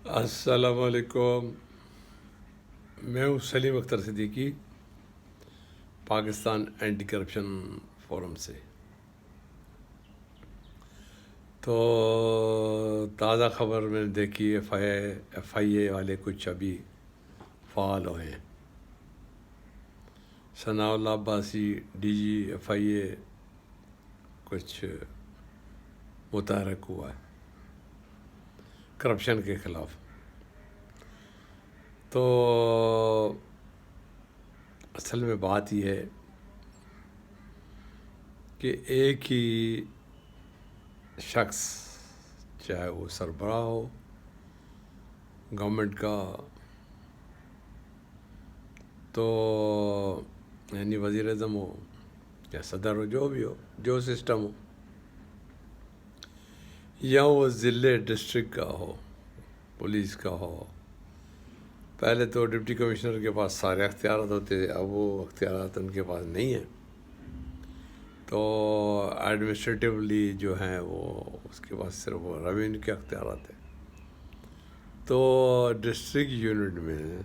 السلام علیکم. میں ہوں Saleem Akhtar Siddiqui, Pakistan anti corruption forum سے. تو تازہ خبر میں نے دیکھی، ایف آئی اے والے کچھ ابھی فعال ہوئے ہیں. ثناء اللہ عباسی ڈی جی ایف آئی اے کچھ متحرک ہوا ہے کرپشن کے خلاف. تو اصل میں بات یہ ہے کہ ایک ہی شخص، چاہے وہ سربراہ ہو گورنمنٹ کا، تو یعنی وزیر اعظم ہو یا صدر ہو، جو بھی ہو، جو سسٹم ہو، یا وہ ضلع ڈسٹرکٹ کا ہو، پولیس کا ہو. پہلے تو ڈپٹی کمشنر کے پاس سارے اختیارات ہوتے تھے، اب وہ اختیارات ان کے پاس نہیں ہیں. تو ایڈمنسٹریٹیولی جو ہیں وہ اس کے پاس صرف ریونیو کے اختیارات ہیں. تو ڈسٹرکٹ یونٹ میں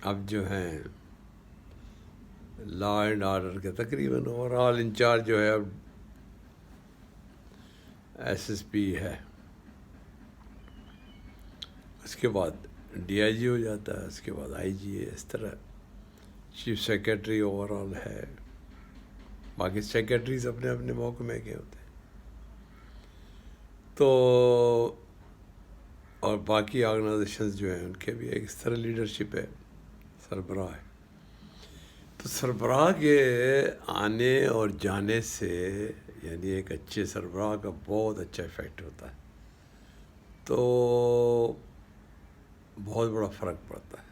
اب جو ہیں لا اینڈ آرڈر کے تقریباً اوور آل انچارج جو ہے اب ایس ایس پی ہے. اس کے بعد ڈی آئی جی ہو جاتا ہے، اس کے بعد آئی جی ہے. اس طرح چیف سیکرٹری اوور آل ہے. باقی سیکرٹریز اپنے اپنے محکمے کے ہوتے ہیں. تو اور باقی آرگنائزیشنز جو ہیں ان کے بھی ایک اس طرح لیڈرشپ ہے، سربراہ ہے. تو سربراہ کے آنے اور جانے سے یعنی ایک اچھے سربراہ کا بہت اچھا افیکٹ ہوتا ہے. تو بہت بڑا فرق پڑتا ہے.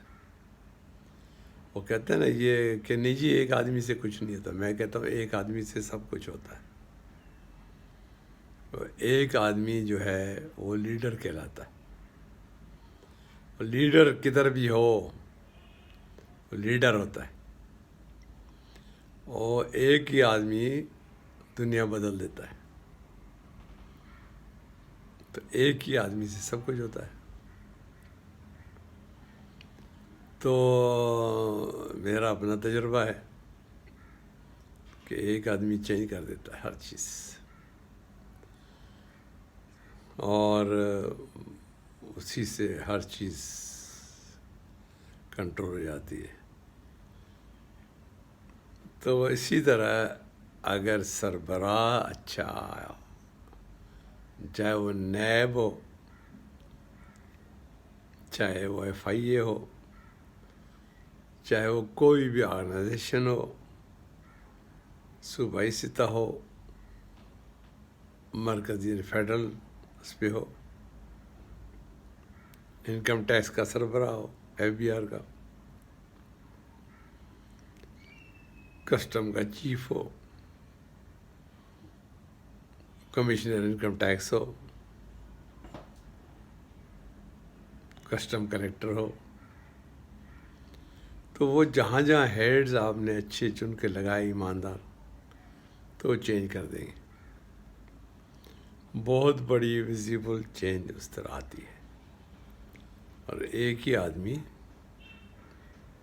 وہ کہتے ہیں نا یہ کہ نہیں جی ایک آدمی سے کچھ نہیں ہوتا. میں کہتا ہوں ایک آدمی سے سب کچھ ہوتا ہے. ایک آدمی جو ہے وہ لیڈر کہلاتا ہے. لیڈر کدھر بھی ہو وہ لیڈر ہوتا ہے. اور ایک ہی آدمی دنیا بدل دیتا ہے. تو ایک ہی آدمی سے سب کچھ ہوتا ہے. تو میرا اپنا تجربہ ہے کہ ایک آدمی چینج کر دیتا ہے ہر چیز، اور اسی سے ہر چیز کنٹرول ہو جاتی ہے. تو اسی طرح اگر سربراہ اچھا آیا، چاہے وہ نیب ہو، چاہے وہ ایف آئی اے ہو، چاہے وہ کوئی بھی آرگنائزیشن ہو، صوبائی سطح ہو، مرکزی فیڈرل اس پہ ہو، انکم ٹیکس کا سربراہ ہو، ایف بی آر کا، کسٹم کا چیف ہو، کمشنر انکم ٹیکس ہو، کسٹم کلیکٹر ہو، تو وہ جہاں جہاں ہیڈز آپ نے اچھے چن کے لگائے ایماندار، تو وہ چینج کر دیں گے. بہت بڑی ویزیبل چینج اس طرح آتی ہے. اور ایک ہی آدمی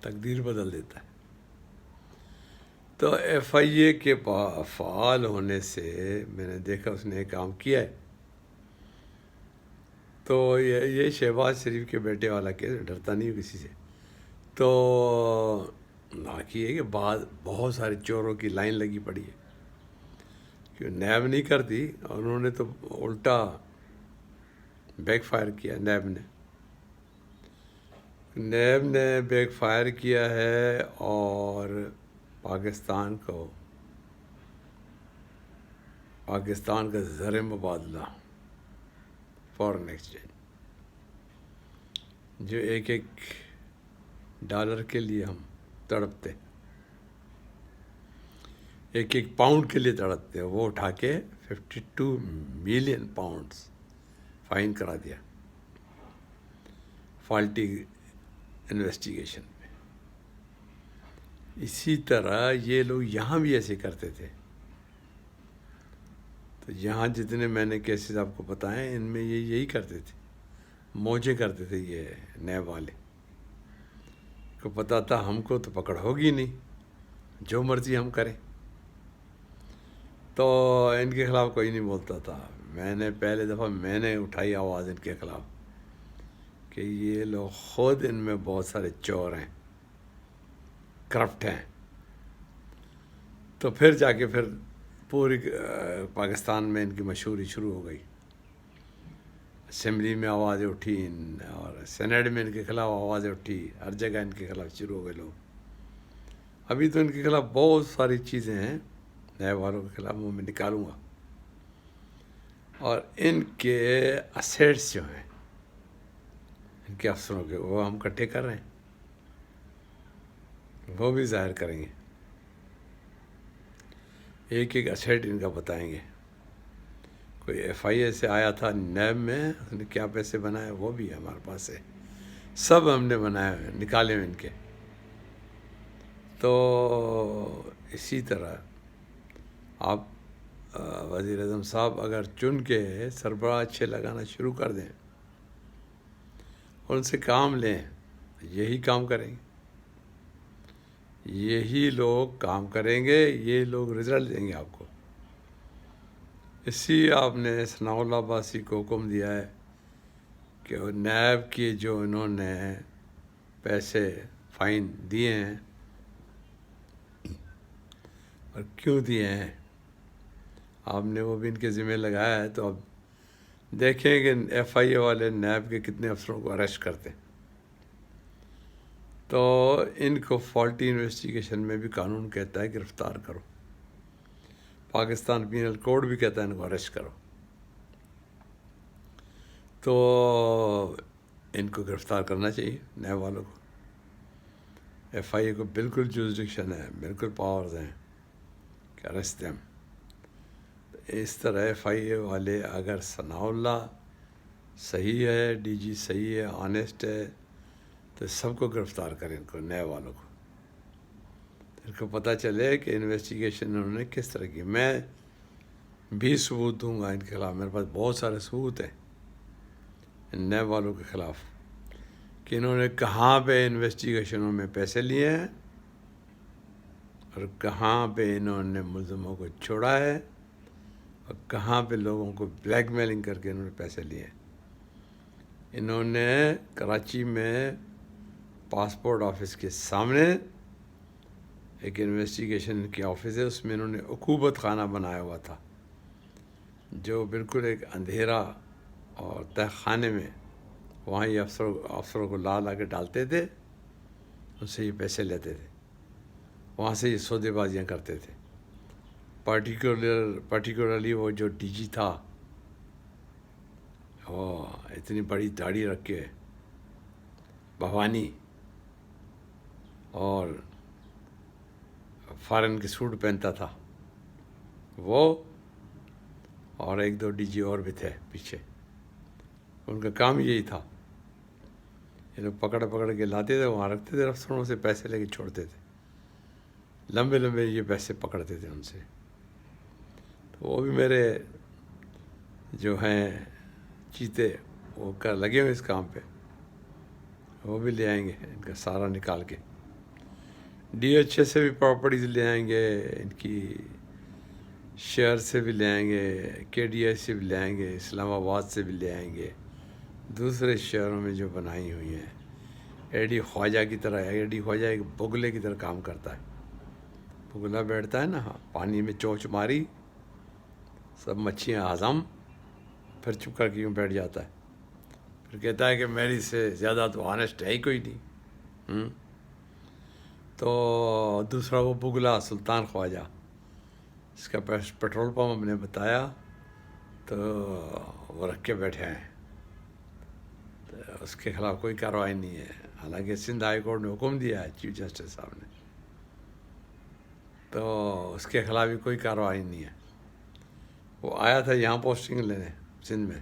تقدیر بدل دیتا ہے. تو ایف آئی اے کے فعال ہونے سے میں نے دیکھا اس نے ایک کام کیا ہے. تو یہ شہباز شریف کے بیٹے والا کیس، ڈرتا نہیں کسی سے. تو باقی ہے کہ بہت سارے چوروں کی لائن لگی پڑی ہے کہ نیب نہیں کرتی، اور انہوں نے تو الٹا بیک فائر کیا. نیب نے بیک فائر کیا ہے، اور پاکستان کا زر مبادلہ، فارن ایکسچینج، جو ایک ڈالر کے لیے ہم تڑپتے، ایک پاؤنڈ کے لیے تڑپتے، وہ اٹھا کے 52 ملین پاؤنڈز فائن کرا دیا فالٹی انویسٹیگیشن میں. اسی طرح یہ لوگ یہاں بھی ایسے کرتے تھے. تو یہاں جتنے میں نے کیسز آپ کو بتائے ان میں یہی کرتے تھے. موجیں کرتے تھے یہ نیب والے کو پتہ تھا ہم کو تو پکڑ ہوگی نہیں، جو مرضی ہم کریں، تو ان کے خلاف کوئی نہیں بولتا تھا۔ میں نے پہلے دفعہ میں نے اٹھائی آواز ان کے خلاف کہ یہ لوگ خود ان میں بہت سارے چور ہیں، کرپٹ ہیں۔ تو پھر جا کے پھر پوری پاکستان میں ان کی مشہوری شروع ہو گئی، اسمبلی میں آوازیں اٹھی اور سینیٹ میں ان کے خلاف آوازیں اٹھی، ہر جگہ ان کے خلاف شروع ہو گئے لوگ۔ ابھی تو ان کے خلاف بہت ساری چیزیں ہیں، نئے والوں کے خلاف میں نکالوں گا، اور ان کے اسیٹس جو ہیں ان کے افسروں کے، وہ ہم اکٹھے کر رہے ہیں، وہ بھی ظاہر کریں گے، ایک ایک اسیٹ ان کا بتائیں گے۔ کوئی ایف آئی اے سے آیا تھا نیب میں، اس نے کیا پیسے بنائے وہ بھی ہمارے پاس ہے، سب ہم نے بنائے ہوئے نکالے ہوئے ان کے۔ تو اسی طرح آپ وزیر اعظم صاحب اگر چن کے سربراہ اچھے لگانا شروع کر دیں اور ان سے کام لیں، یہی کام کریں گے، یہی لوگ کام کریں گے، یہ لوگ رزلٹ دیں گے آپ کو۔ اسی آپ نے ثناء اللہ عباسی کو حکم دیا ہے کہ وہ نیب کی جو انہوں نے پیسے فائن دیے ہیں اور کیوں دیے ہیں، آپ نے وہ بھی ان کے ذمہ لگایا ہے۔ تو اب دیکھیں کہ ایف آئی اے والے نیب کے کتنے افسروں کو اریسٹ کرتے ہیں۔ تو ان کو فالٹی انویسٹیگیشن میں بھی قانون کہتا ہے گرفتار کرو، پاکستان پینل کوڈ بھی کہتا ہے ان کو اریسٹ کرو، تو ان کو گرفتار کرنا چاہیے نیب والوں کو۔ ایف آئی اے کو بالکل جورسڈکشن ہے، بالکل پاورز ہیں کہ اریسٹ دیم۔ اس طرح ایف آئی اے والے اگر ثناء اللہ صحیح ہے، ڈی جی صحیح ہے، آنیسٹ ہے، تو سب کو گرفتار کریں، ان کو نئے والوں کو، ان کو پتہ چلے کہ انویسٹیگیشن انہوں نے کس طرح کی۔ میں بھی ثبوت دوں گا ان کے خلاف، میرے پاس بہت سارے ثبوت ہیں ان نئے والوں کے خلاف کہ انہوں نے کہاں پہ انویسٹیگیشنوں میں پیسے لیے ہیں اور کہاں پہ انہوں نے ملزموں کو چھوڑا ہے اور کہاں پہ لوگوں کو بلیک میلنگ کر کے انہوں نے پیسے لیے ہیں۔ انہوں نے کراچی میں پاسپورٹ آفس کے سامنے ایک انویسٹیگیشن کی آفس ہے، اس میں انہوں نے عقوبت خانہ بنایا ہوا تھا، جو بالکل ایک اندھیرا اور تہ خانے میں، وہاں یہ افسروں کو لا کے ڈالتے تھے، ان سے یہ پیسے لیتے تھے، وہاں سے یہ سودے بازیاں کرتے تھے۔ پرٹیکولرلی وہ جو ڈی جی تھا، وہ اتنی بڑی داڑھی رکھ کے، بھوانی، اور فارن کے سوٹ پہنتا تھا وہ، اور ایک دو ڈی جی اور بھی تھے پیچھے، ان کا کام یہی تھا، یہ لوگ پکڑ کے لاتے تھے، وہاں رکھتے تھے، افسروں سے پیسے لے کے چھوڑتے تھے، لمبے لمبے یہ پیسے پکڑتے تھے ان سے۔ تو وہ بھی میرے جو ہیں چیتے، وہ لگے ہوئے اس کام پہ، وہ بھی لے آئیں گے ان کا سارا نکال کے، ڈی ایچ اے سے بھی پراپرٹیز لے آئیں گے، ان کی شہر سے بھی لے آئیں گے، کے ڈی آئی سے بھی لے آئیں گے، اسلام آباد سے بھی لے آئیں گے، دوسرے شہروں میں جو بنائی ہوئی ہیں۔ اے ڈی خواجہ کی طرح، اے ڈی خواجہ ایک بگلے کی طرح کام کرتا ہے، بگلا بیٹھتا ہے نا، پانی میں چونچ ماری، سب مچھیاں ہضم، پھر چپ کر کے یوں بیٹھ جاتا ہے، پھر کہتا ہے کہ میری سے زیادہ تو آنیسٹ ہے ہی کوئی نہیں۔ تو دوسرا وہ بگلا سلطان خواجہ، اس کا پیٹرول پمپ ہم نے بتایا تو وہ رکھ کے بیٹھے ہیں، تو اس کے خلاف کوئی کارروائی نہیں ہے، حالانکہ سندھ ہائی کورٹ نے حکم دیا ہے چیف جسٹس صاحب نے، تو اس کے خلاف بھی کوئی کارروائی نہیں ہے۔ وہ آیا تھا یہاں پوسٹنگ لینے سندھ میں،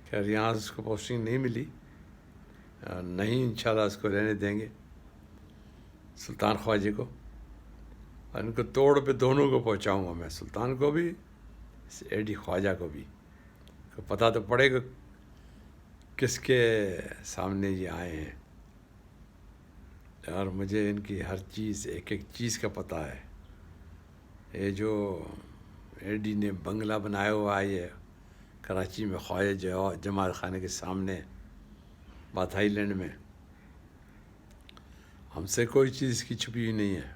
خیر یہاں اس کو پوسٹنگ نہیں ملی، نہیں انشاءاللہ اس کو لینے دیں گے سلطان خواجہ کو، اور ان کو توڑ پہ دونوں کو پہنچاؤں گا میں، سلطان کو بھی، اے ڈی خواجہ کو بھی، پتہ تو پڑے گا کس کے سامنے یہ آئے ہیں، اور مجھے ان کی ہر چیز، ایک ایک چیز کا پتہ ہے. یہ جو اے ڈی نے بنگلہ بنایا ہوا ہے یہ کراچی میں خواجہ جمال خانے کے سامنے باتھائی لینڈ میں، ہم سے کوئی چیز کی چھپی ہوئی نہیں ہے.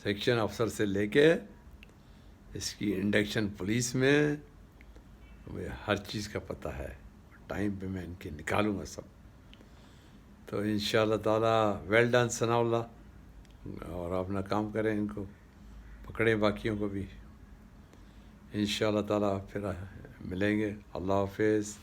سیکشن افسر سے لے کے اس کی انڈکشن پولیس میں مجھے ہر چیز کا پتہ ہے. ٹائم پہ میں ان کے نکالوں گا سب. تو انشاءاللہ تعالیٰ ویل ڈن ثناء اللہ، اور اپنا کام کریں، ان کو پکڑیں، باقیوں کو بھی. انشاءاللہ تعالیٰ پھر ملیں گے. اللہ حافظ.